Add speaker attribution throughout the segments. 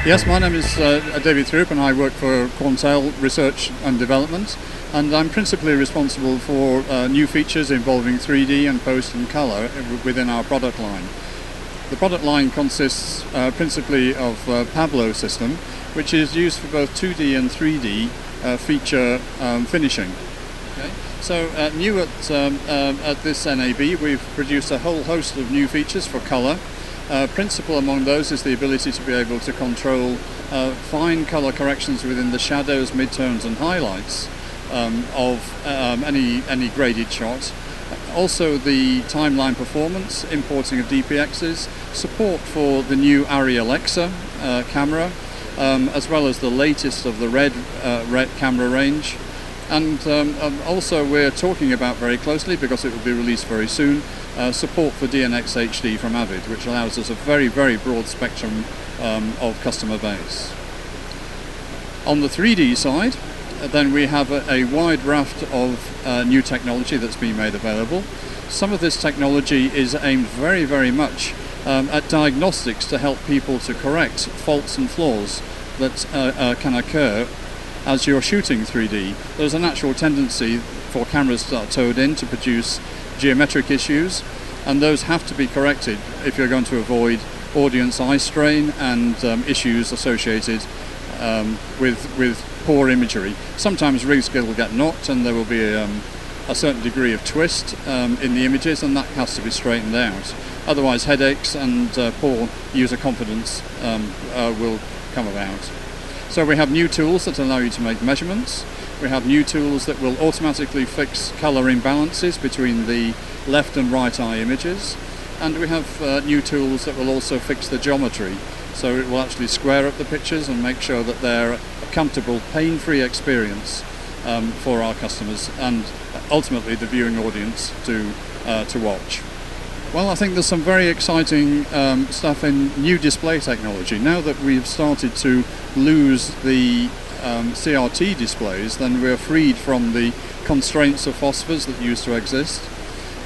Speaker 1: Yes, my name is David Throup, and I work for Quantel Research and Development, and I'm principally responsible for new features involving 3D and post and colour within our product line. The product line consists principally of Pablo system, which is used for both 2D and 3D feature finishing. Okay. So new at this NAB, we've produced a whole host of new features for colour. Principal among those is the ability to be able to control fine colour corrections within the shadows, midtones and highlights of any graded shot. Also the timeline performance, importing of DPXs, support for the new Arri Alexa camera, as well as the latest of the red camera range. And also we're talking about very closely, because it will be released very soon, support for DNX HD from Avid, which allows us a very, very broad spectrum of customer base. On the 3D side, then we have a wide raft of new technology that's been made available. Some of this technology is aimed very, very much at diagnostics to help people to correct faults and flaws that can occur as you're shooting 3D. There's a natural tendency for cameras that are towed in to produce geometric issues, and those have to be corrected if you're going to avoid audience eye strain and issues associated with poor imagery. Sometimes rigs will get knocked and there will be a certain degree of twist in the images, and that has to be straightened out. Otherwise headaches and poor user confidence will come about. So we have new tools that allow you to make measurements. We have new tools that will automatically fix color imbalances between the left and right eye images. And we have new tools that will also fix the geometry. So it will actually square up the pictures and make sure that they're a comfortable, pain-free experience for our customers and ultimately the viewing audience to watch. Well, I think there's some very exciting stuff in new display technology. Now that we've started to lose the CRT displays, then we're freed from the constraints of phosphors that used to exist.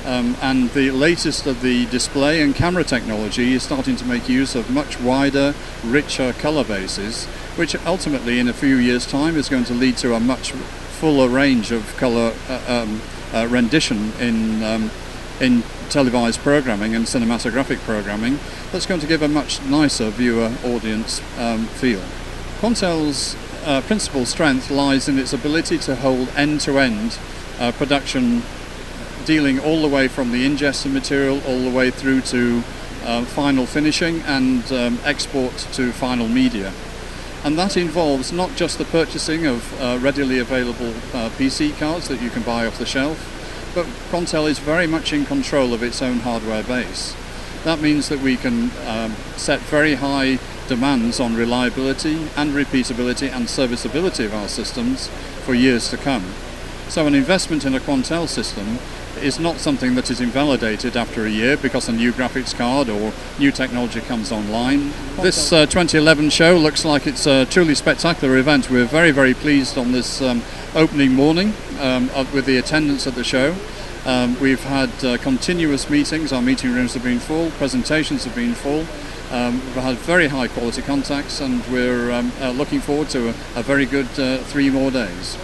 Speaker 1: And the latest of the display and camera technology is starting to make use of much wider, richer color bases, which ultimately in a few years' time is going to lead to a much fuller range of color rendition in televised programming and cinematographic programming. That's going to give a much nicer viewer audience feel. Quantel's principal strength lies in its ability to hold end-to-end production, dealing all the way from the ingest of material all the way through to final finishing and export to final media. And that involves not just the purchasing of readily available PC cards that you can buy off the shelf, but Quantel is very much in control of its own hardware base. That means that we can set very high demands on reliability and repeatability and serviceability of our systems for years to come. So an investment in a Quantel system is not something that is invalidated after a year because a new graphics card or new technology comes online. This 2011 show looks like it's a truly spectacular event. We're very, very pleased on this opening morning with the attendance at the show. We've had continuous meetings. Our meeting rooms have been full, presentations have been full. We've had very high quality contacts, and we're looking forward to a very good 3 more days.